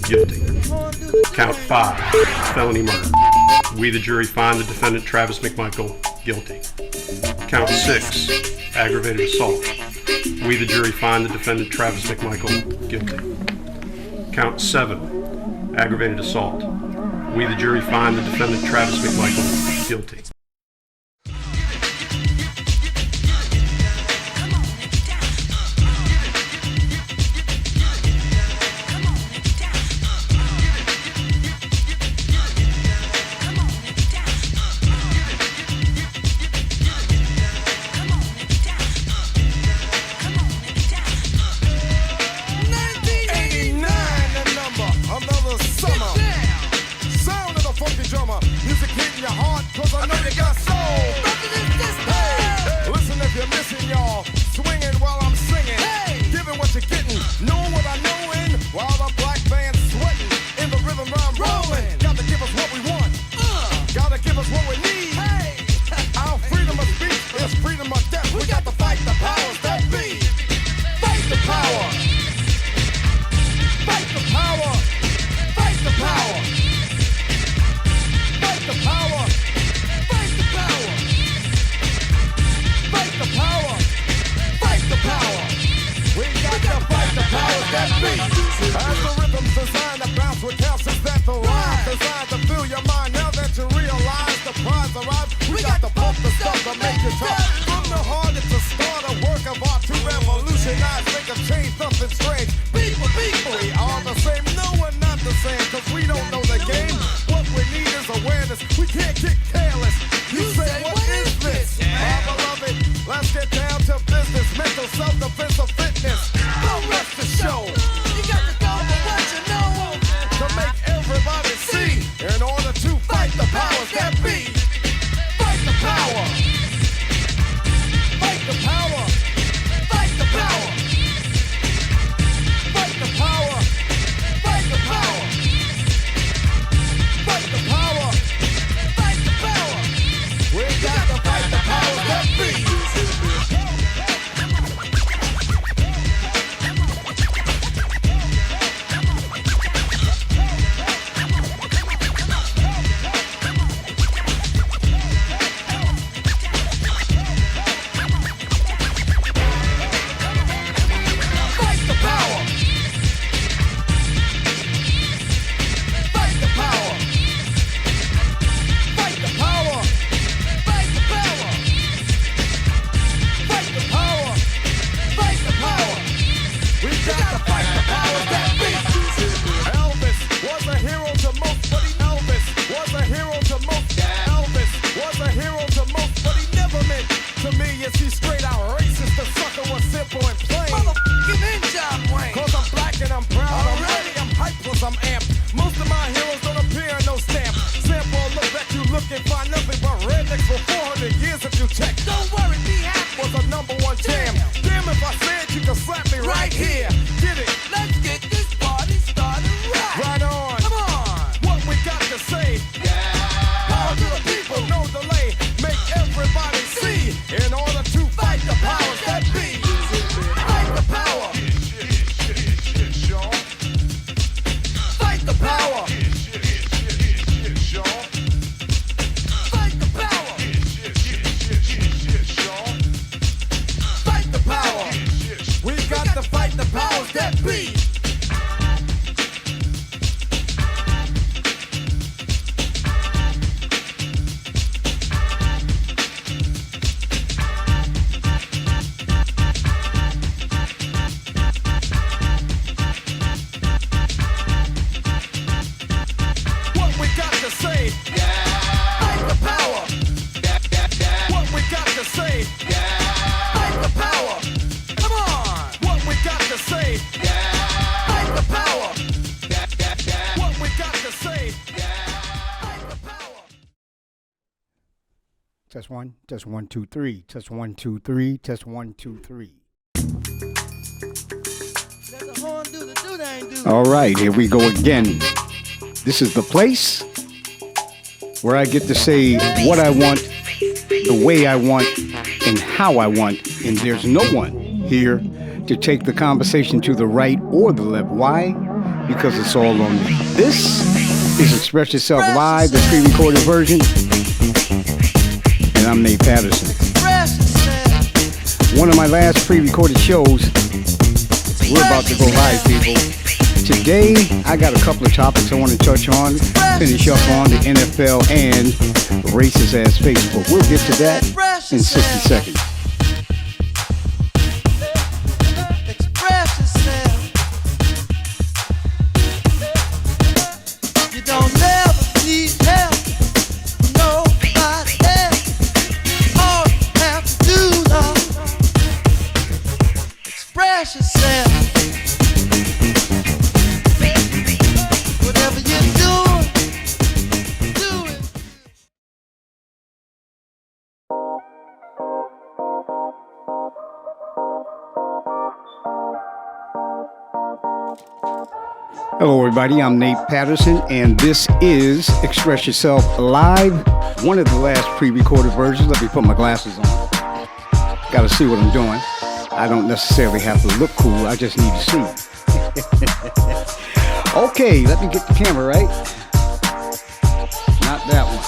guilty. Count 5, felony murder. We, the jury, find the defendant, Travis McMichael, guilty. Count 6, aggravated assault. We, the jury, find the defendant, Travis McMichael, guilty. Count 7, aggravated assault. We, the jury, find the defendant, Travis McMichael, guilty. Test one, test 1, 2, 3, test 1, 2, 3, test 1, 2, 3. All right, here we go again. This is the place where I get to say what I want, the way I want, and how I want, and there's no one here to take the conversation to the right or the left. Why? because it's all on me. This is Express Yourself Live, the pre-recorded version. And I'm Nate Patterson. One of my last pre-recorded shows. We're about to go live, people. Today, I got a couple of topics I want to touch on, finish up on the NFL and racist ass Facebook. We'll get to that in 60 seconds. Hello, everybody. I'm Nate Patterson, and this is Express Yourself Live, one of the last pre-recorded versions. Let me put my glasses on. Got to see what I'm doing. I don't necessarily have to look cool. I just need to see. Okay, let me get the camera right. Not that one.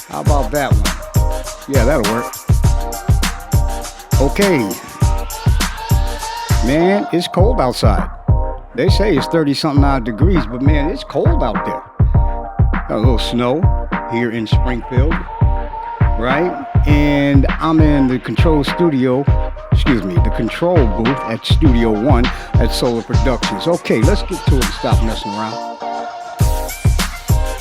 How about that one? Yeah, that'll work. Okay. Man, it's cold outside. They say it's 30-something odd degrees, but man, it's cold out there. Got a little snow here in Springfield, right? And I'm in the control booth at Studio One at Solar Productions. Okay, let's get to it and stop messing around.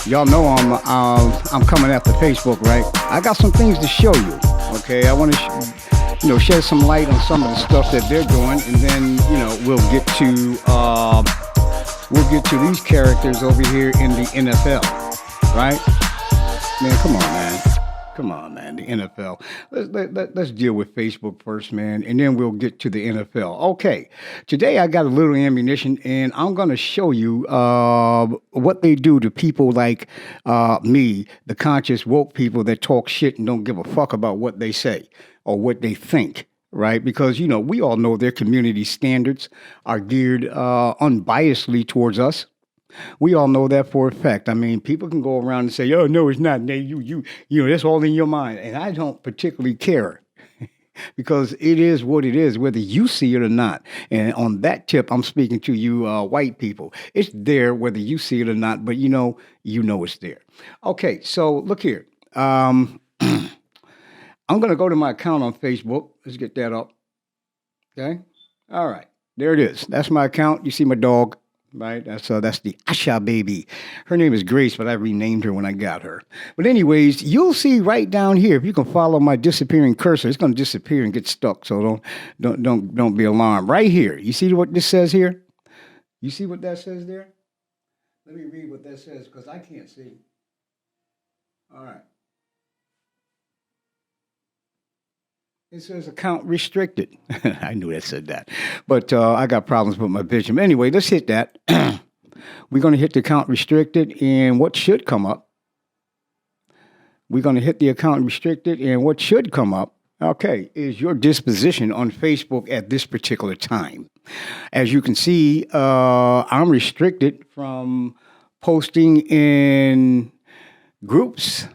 Y'all know I'm coming after Facebook, right? I got some things to show you. Okay, I want to shed some light on some of the stuff that they're doing, and then we'll get to these characters over here in the NFL, right? Man, come on, man, the NFL. Let's deal with Facebook first, man, and then we'll get to the NFL. Okay, today I got a little ammunition, and I'm gonna show you what they do to people like me, the conscious woke people that talk shit and don't give a fuck about what they say or what they think, right? Because, we all know their community standards are geared unbiasedly towards us. We all know that for a fact. I mean, people can go around and say, "Oh, no, it's not. You, that's all in your mind." And I don't particularly care because it is what it is, whether you see it or not. And on that tip, I'm speaking to you white people. It's there whether you see it or not, but you know it's there. Okay, so look here. I'm going to go to my account on Facebook. Let's get that up. Okay. All right. There it is. That's my account. You see my dog, right? That's the Asha baby. Her name is Grace, but I renamed her when I got her. But anyways, you'll see right down here, if you can follow my disappearing cursor, it's going to disappear and get stuck. So don't be alarmed. Right here. You see what this says here? You see what that says there? Let me read what that says because I can't see. All right. It says account restricted. I knew that said that. But I got problems with my vision. Anyway, let's hit that. We're going to hit the account restricted, and what should come up. We're going to hit the account restricted, and what should come up, okay, is your disposition on Facebook at this particular time. As you can see, I'm restricted from posting in groups.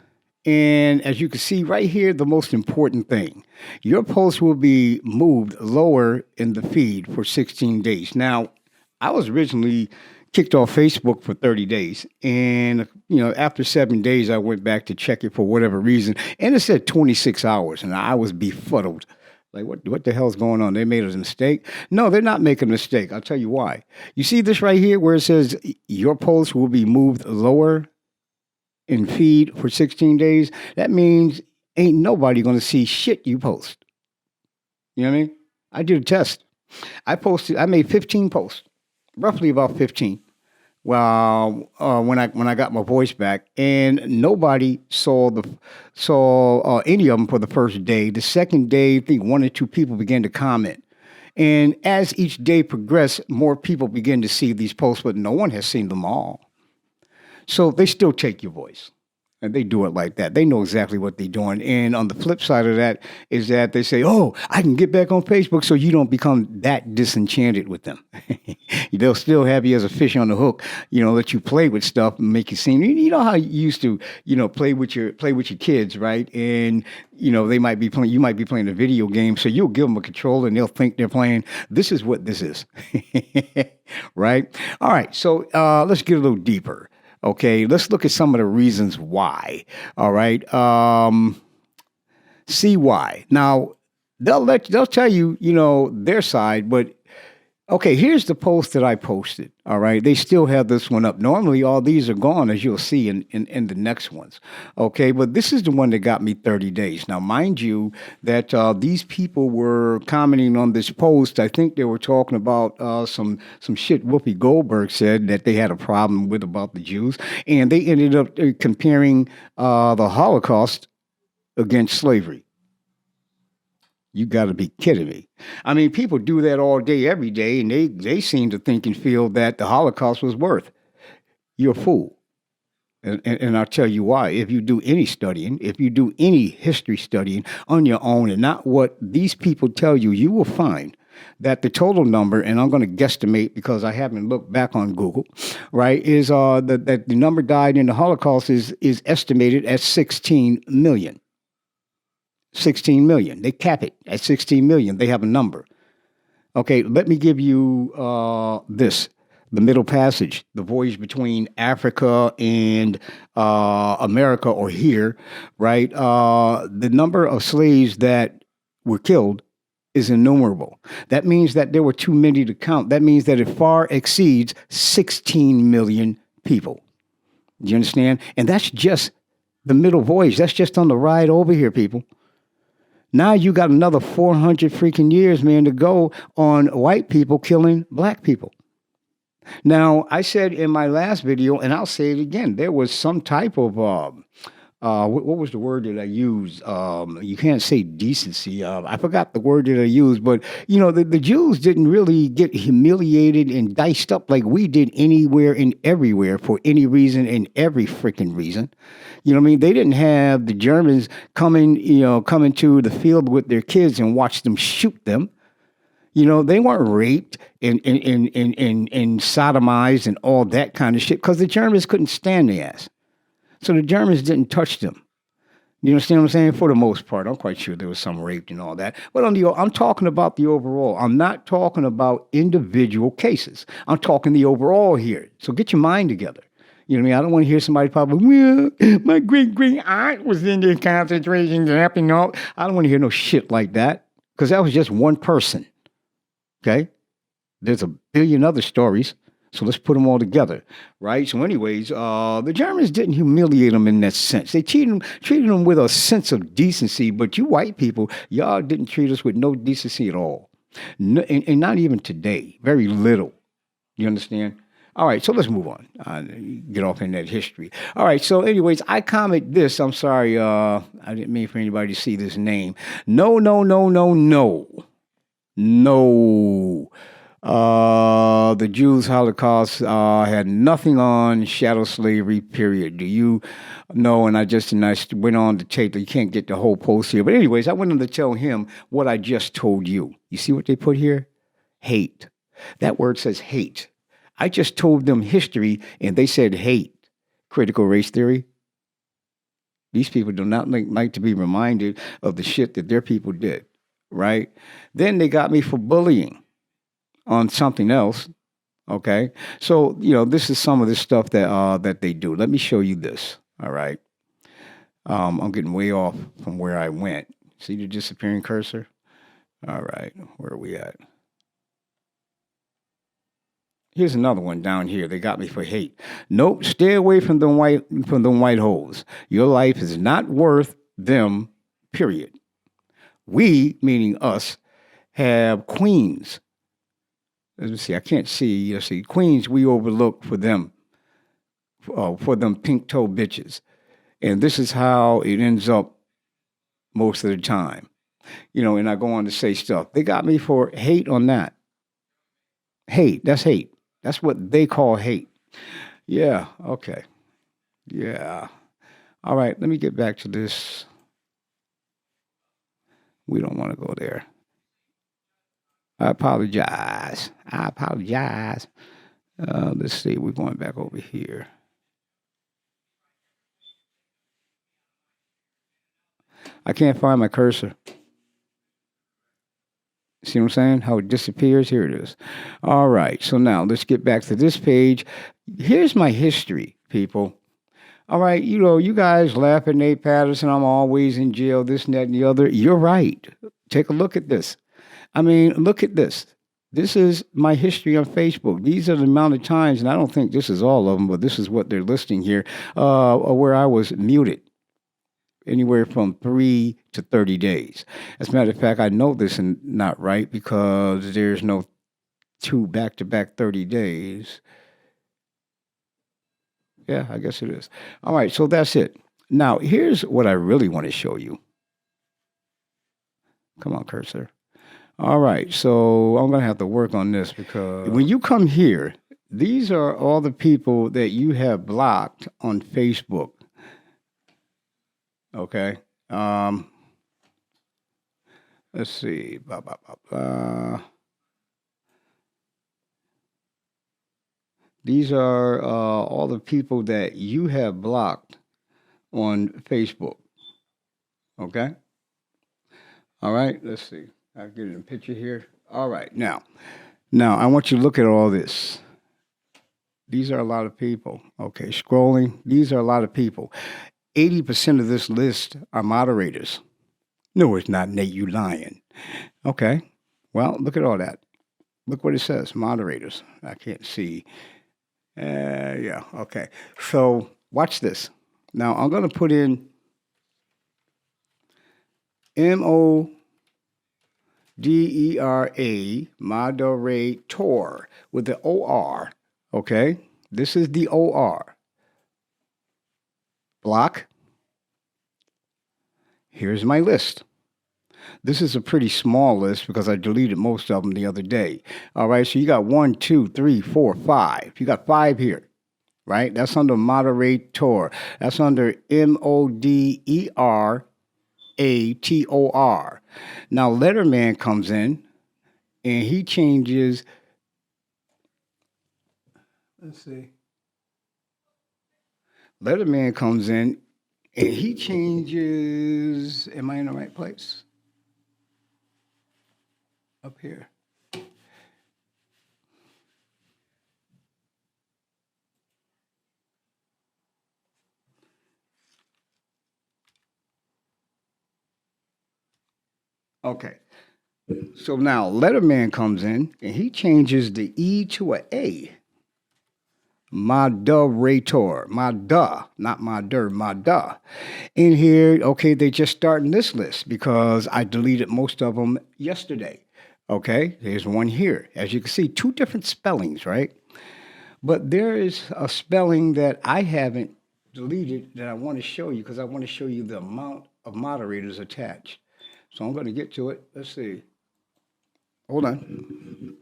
And as you can see right here, the most important thing, your post will be moved lower in the feed for 16 days. Now, I was originally kicked off Facebook for 30 days. And, after 7 days, I went back to check it for whatever reason. And it said 26 hours. And I was befuddled. Like, what the hell's going on? They made a mistake? No, they're not making a mistake. I'll tell you why. You see this right here where it says your post will be moved lower in feed for 16 days, that means ain't nobody going to see shit you post. You know what I mean? I did a test. I made 15 posts, roughly about 15. Well, when I got my voice back, and nobody saw any of them for the first day. The second day, I think 1 or 2 people began to comment. And as each day progressed, more people began to see these posts, but no one has seen them all. So they still take your voice. And they do it like that. They know exactly what they're doing. And on the flip side of that is that they say, oh, I can get back on Facebook so you don't become that disenchanted with them. They'll still have you as a fish on the hook, let you play with stuff and make you seem, you know how you used to, play with your kids, right? And, you might be playing a video game. So you'll give them a controller and they'll think they're playing. This is what this is. Right? All right. So let's get a little deeper. Okay, let's look at some of the reasons why. All right, see why. Now they'll tell you, their side, but okay, here's the post that I posted. All right, they still have this one up. Normally, all these are gone, as you'll see in the next ones. Okay, but this is the one that got me 30 days. Now, mind you, that these people were commenting on this post. I think they were talking about some shit Whoopi Goldberg said that they had a problem with about the Jews, and they ended up comparing the Holocaust against slavery. You got to be kidding me. I mean, people do that all day, every day, and they seem to think and feel that the Holocaust was worth. You're a fool. And I'll tell you why. If you do any studying, if you do any history studying on your own and not what these people tell you, you will find that the total number, and I'm going to guesstimate because I haven't looked back on Google, right, is that the number died in the Holocaust is estimated at 16 million. 16 million. They cap it at 16 million. They have a number. Okay, let me give you this. The Middle Passage, the voyage between Africa and America or here, right? The number of slaves that were killed is innumerable. That means that there were too many to count. That means that it far exceeds 16 million people. Do you understand? And that's just the middle voyage. That's just on the ride over here, people. Now you got another 400 freaking years, man, to go on white people killing black people. Now, I said in my last video, and I'll say it again, there was some type of, what was the word that I used? You can't say decency. I forgot the word that I used, but, the Jews didn't really get humiliated and diced up like we did anywhere and everywhere for any reason and every freaking reason. You know what I mean? They didn't have the Germans coming to the field with their kids and watch them shoot them. They weren't raped and sodomized and all that kind of shit because the Germans couldn't stand the ass. So the Germans didn't touch them. You understand what I'm saying? For the most part, I'm quite sure there was some raped and all that. But I'm talking about the overall. I'm not talking about individual cases. I'm talking the overall here. So get your mind together. You know what I mean? I don't want to hear somebody probably, well, my great-great-aunt was in the concentration camp and all. I don't want to hear no shit like that because that was just one person. Okay? There's a billion other stories. So let's put them all together, right? So anyways, the Germans didn't humiliate them in that sense. They treated them with a sense of decency, but you white people, y'all didn't treat us with no decency at all. No, and not even today. Very little. You understand? All right, so let's move on. Get off in that history. All right, so anyways, I comment this. I'm sorry, I didn't mean for anybody to see this name. No. The Jews' Holocaust had nothing on chattel slavery, period. Do you know? And I went on to tape. You can't get the whole post here. But anyways, I went on to tell him what I just told you. You see what they put here? Hate. That word says hate. I just told them history, and they said hate. Critical race theory. These people do not like to be reminded of the shit that their people did, right? Then they got me for bullying on something else, okay? So, this is some of the stuff that they do. Let me show you this, all right? I'm getting way off from where I went. See the disappearing cursor? All right, where are we at? Here's another one down here. They got me for hate. Nope, stay away from them white holes. Your life is not worth them, period. We, meaning us, have queens. Let me see, I can't see. Let's see, queens we overlook for them pink toe bitches. And this is how it ends up most of the time. And I go on to say stuff. They got me for hate on that. Hate, that's hate. That's what they call hate. Yeah, okay. Yeah. All right, let me get back to this. We don't want to go there. I apologize. I apologize. Let's see. We're going back over here. I can't find my cursor. See what I'm saying? How it disappears? Here it is. All right. So now let's get back to this page. Here's my history, people. All right. You know, you guys laugh at Nate Patterson. I'm always in jail, this and that and the other. You're right. Take a look at this. I mean, look at this. This is my history on Facebook. These are the amount of times, and I don't think this is all of them, but this is what they're listing here, where I was muted. Anywhere from 3 to 30 days. As a matter of fact, I know this is not right because there's no 2 back-to-back 30 days. Yeah, I guess it is. All right, so that's it. Now, here's what I really want to show you. Come on, cursor. All right, so I'm going to have to work on this because when you come here, these are all the people that you have blocked on Facebook. Okay. Let's see. Blah, blah, blah, blah. These are all the people that you have blocked on Facebook. Okay. All right. Let's see. I'll get a picture here. All right. Now, I want you to look at all this. These are a lot of people. Okay. Scrolling. These are a lot of people. 80% of this list are moderators. No, it's not, Nate, you lying. Okay. Well, look at all that. Look what it says, moderators. I can't see. Yeah, okay. So watch this. Now, I'm going to put in M-O-D-E-R-A, moderator, with the O-R. Okay. This is the O-R. Block. Here's my list. This is a pretty small list because I deleted most of them the other day. All right, so you got 1, 2, 3, 4, 5. You got 5 here, right? That's under moderator. That's under M-O-D-E-R-A-T-O-R. Now, Letterman comes in and he changes. Let's see. Letterman comes in and he changes. Am I in the right place? Up here. Okay. So now Letterman comes in and he changes the E to a A. Moderator, not modder. In here, okay, they just starting this list because I deleted most of them yesterday. Okay, there's one here. As you can see, 2 different spellings, right? But there is a spelling that I haven't deleted that I want to show you because I want to show you the amount of moderators attached. So I'm going to get to it. Let's see. Hold on.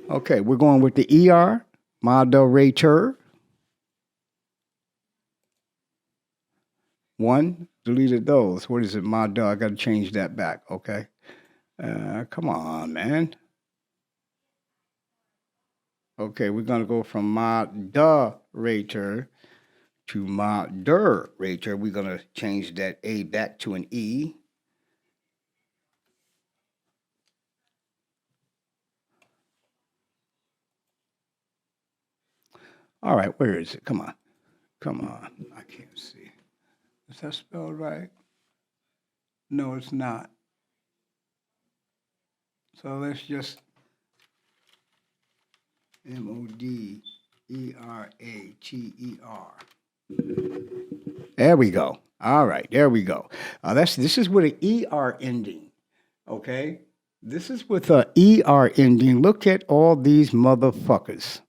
Okay, we're going with the ER, moderator. 1, deleted those. What is it, mod? I got to change that back. Okay. Come on, man. Okay, we're going to go from moderator to moderator. We're going to change that A back to an E. All right, where is it? Come on. I can't see. Is that spelled right? No, it's not. So let's just M-O-D-E-R-A-T-E-R. There we go. All right, there we go. This is with an ER ending, okay? This is with an ER ending. Look at all these motherfuckers.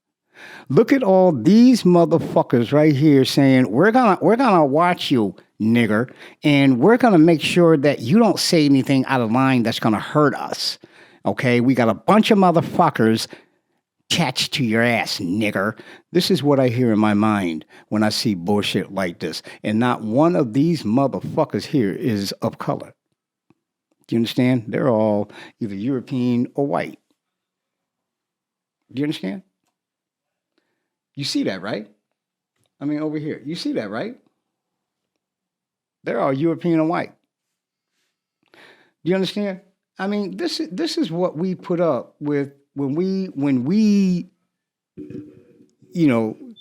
Look at all these motherfuckers right here saying, we're gonna watch you, nigger, and we're gonna make sure that you don't say anything out of line that's gonna hurt us. Okay, we got a bunch of motherfuckers attached to your ass, nigger. This is what I hear in my mind when I see bullshit like this. And not one of these motherfuckers here is of color. Do you understand? They're all either European or white. Do you understand? You see that, right? I mean, over here. You see that, right? They're all European and white. Do you understand? I mean, this is what we put up with when we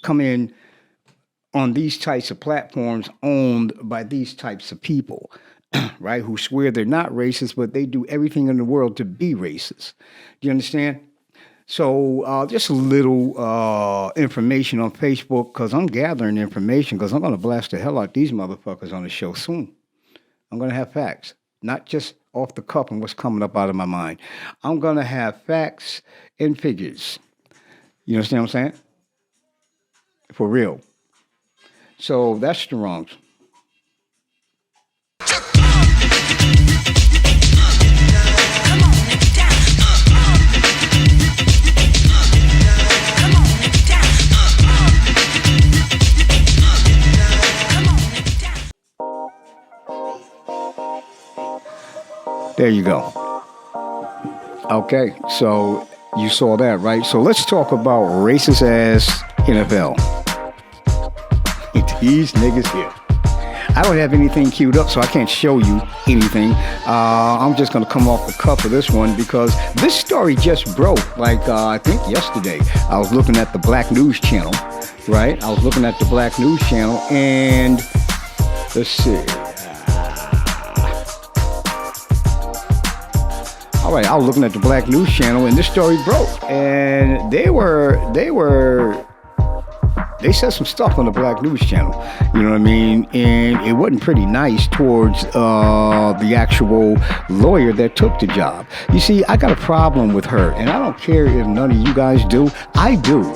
come in on these types of platforms owned by these types of people, right? Who swear they're not racist, but they do everything in the world to be racist. Do you understand? So just a little information on Facebook, because I'm gathering information, because I'm going to blast the hell out these motherfuckers on the show soon. I'm going to have facts, not just off the cuff and what's coming up out of my mind. I'm going to have facts and figures. You understand what I'm saying? For real. So that's the wrongs. There you go. Okay, so you saw that, right? So let's talk about racist ass NFL. These niggas here. I don't have anything queued up, so I can't show you anything. I'm just going to come off the cuff of this one because this story just broke, like I think yesterday. I was looking at the Black News Channel, right? I was looking at the Black News Channel, and let's see. All right, I was looking at the Black News Channel, and this story broke, and they said some stuff on the Black News Channel, you know what I mean? And it wasn't pretty nice towards the actual lawyer that took the job. You see, I got a problem with her, and I don't care if none of you guys do. I do.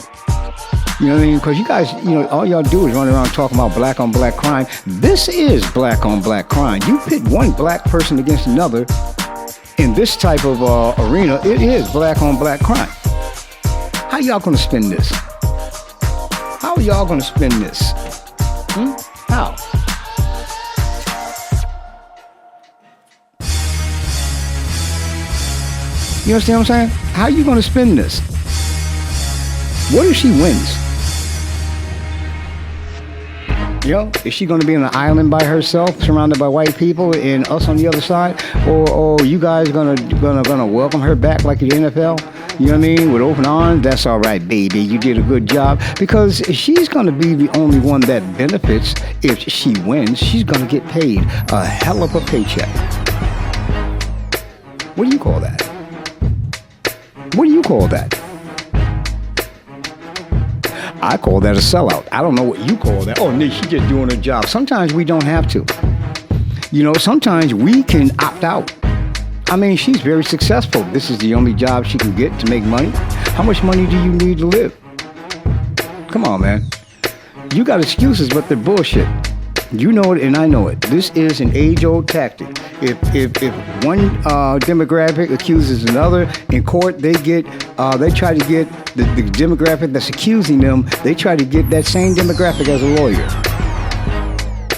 You know what I mean? Because you guys, all y'all do is run around talking about black on black crime. This is black on black crime. You pit one black person against another in this type of arena, it is black on black crime. How y'all gonna spin this? How are y'all gonna spin this? How? You understand what I'm saying? How are you gonna spin this? What if she wins? Is she going to be on an island by herself, surrounded by white people, and us on the other side, or you guys gonna welcome her back like the NFL? You know what I mean? With open arms. That's all right, baby. You did a good job, because she's going to be the only one that benefits if she wins. She's going to get paid a hell of a paycheck. What do you call that? What do you call that? I call that a sellout. I don't know what you call that. Oh, Nick, she's just doing her job. Sometimes we don't have to. Sometimes we can opt out. I mean, she's very successful. This is the only job she can get to make money. How much money do you need to live? Come on, man. You got excuses, but they're bullshit. You know it, and I know it. This is an age-old tactic. If one demographic accuses another in court, they try to get the demographic that's accusing them. They try to get that same demographic as a lawyer.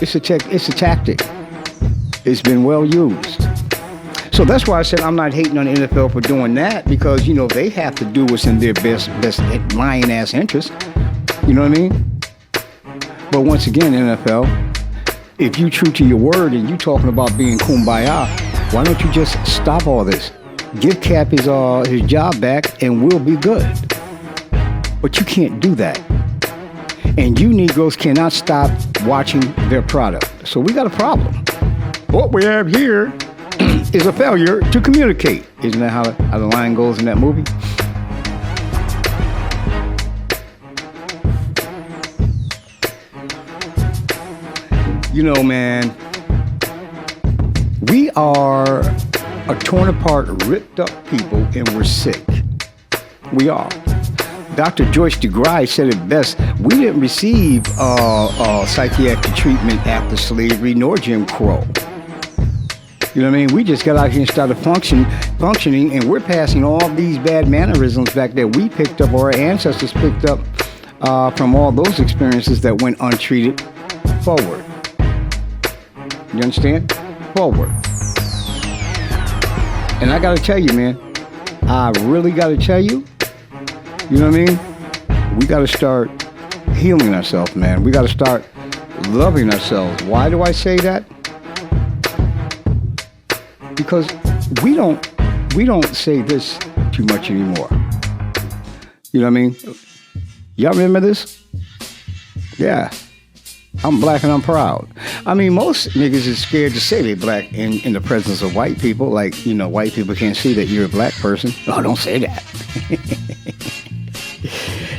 It's a tactic. It's been well used. So that's why I said I'm not hating on the NFL for doing that, because they have to do what's in their best lying ass interest. You know what I mean? But once again, NFL, if you true to your word and you talking about being kumbaya, why don't you just stop all this? Give Cap his job back and we'll be good. But you can't do that. And you Negroes cannot stop watching their product. So we got a problem. What we have here is a failure to communicate. Isn't that how the line goes in that movie? Man, we are a torn apart, ripped up people, and we're sick. We are. Dr. Joyce DeGruy said it best. We didn't receive psychiatric treatment after slavery nor Jim Crow. You know what I mean? We just got out here and started functioning, and we're passing all these bad mannerisms back that we picked up, or our ancestors picked up from all those experiences that went untreated forward. You understand? Forward. And I got to tell you, man, I really got to tell you, you know what I mean? We got to start healing ourselves, man. We got to start loving ourselves. Why do I say that? Because we don't say this too much anymore. You know what I mean? Y'all remember this? Yeah. I'm black and I'm proud. I mean, most niggas is scared to say they black in the presence of white people. Like, you know, white people can't see that you're a black person. Oh, don't say that.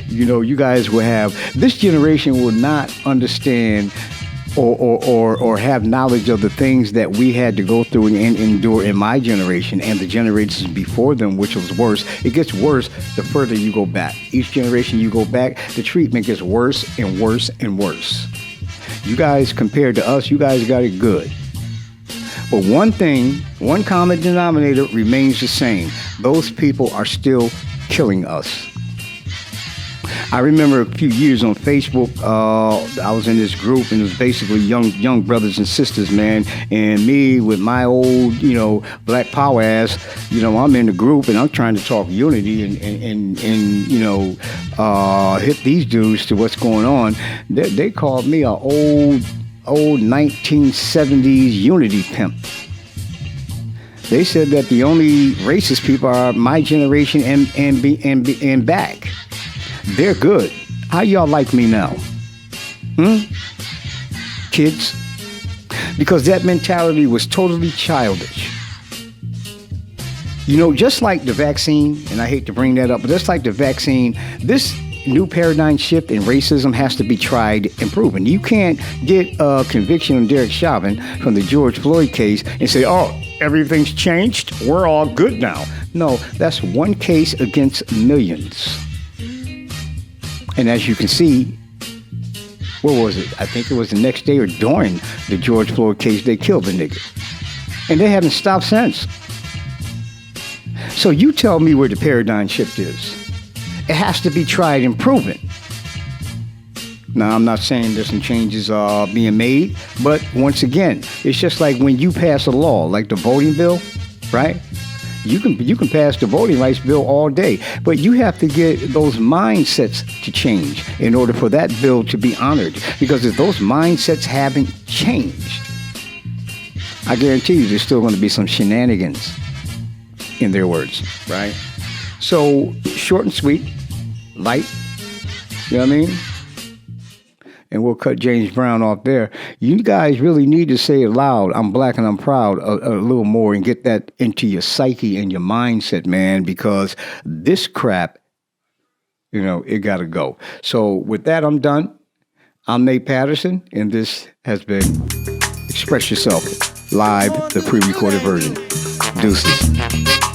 You know, you guys will have, this generation will not understand or have knowledge of the things that we had to go through and endure in my generation and the generations before them, which was worse. It gets worse the further you go back. Each generation you go back, the treatment gets worse and worse and worse. You guys, compared to us, you guys got it good. But one thing, one common denominator remains the same. Those people are still killing us. I remember a few years on Facebook, I was in this group, and it was basically young brothers and sisters, man. And me with my old, you know, black power ass, you know, I'm in the group and I'm trying to talk unity and you know, hit these dudes to what's going on. They called me a old 1970s unity pimp. They said that the only racist people are my generation and back. They're good. How y'all like me now? Kids? Because that mentality was totally childish. You know, just like the vaccine, and I hate to bring that up, but just like the vaccine, this new paradigm shift in racism has to be tried and proven. You can't get a conviction on Derek Chauvin from the George Floyd case and say, oh, everything's changed, we're all good now. No, that's one case against millions. And as you can see, what was it? I think it was the next day or during the George Floyd case, they killed the nigga. And they haven't stopped since. So you tell me where the paradigm shift is. It has to be tried and proven. Now, I'm not saying there's some changes being made, but once again, it's just like when you pass a law, like the voting bill, right? You can pass the voting rights bill all day, but you have to get those mindsets to change in order for that bill to be honored. Because if those mindsets haven't changed, I guarantee you there's still going to be some shenanigans, in their words, right? So short and sweet, light, you know what I mean? And we'll cut James Brown off there. You guys really need to say it loud, I'm black and I'm proud, a little more, and get that into your psyche and your mindset, man, because this crap, you know, it got to go. So with that, I'm done. I'm Nate Patterson, and this has been Express Yourself, live, the pre-recorded version. Deuces.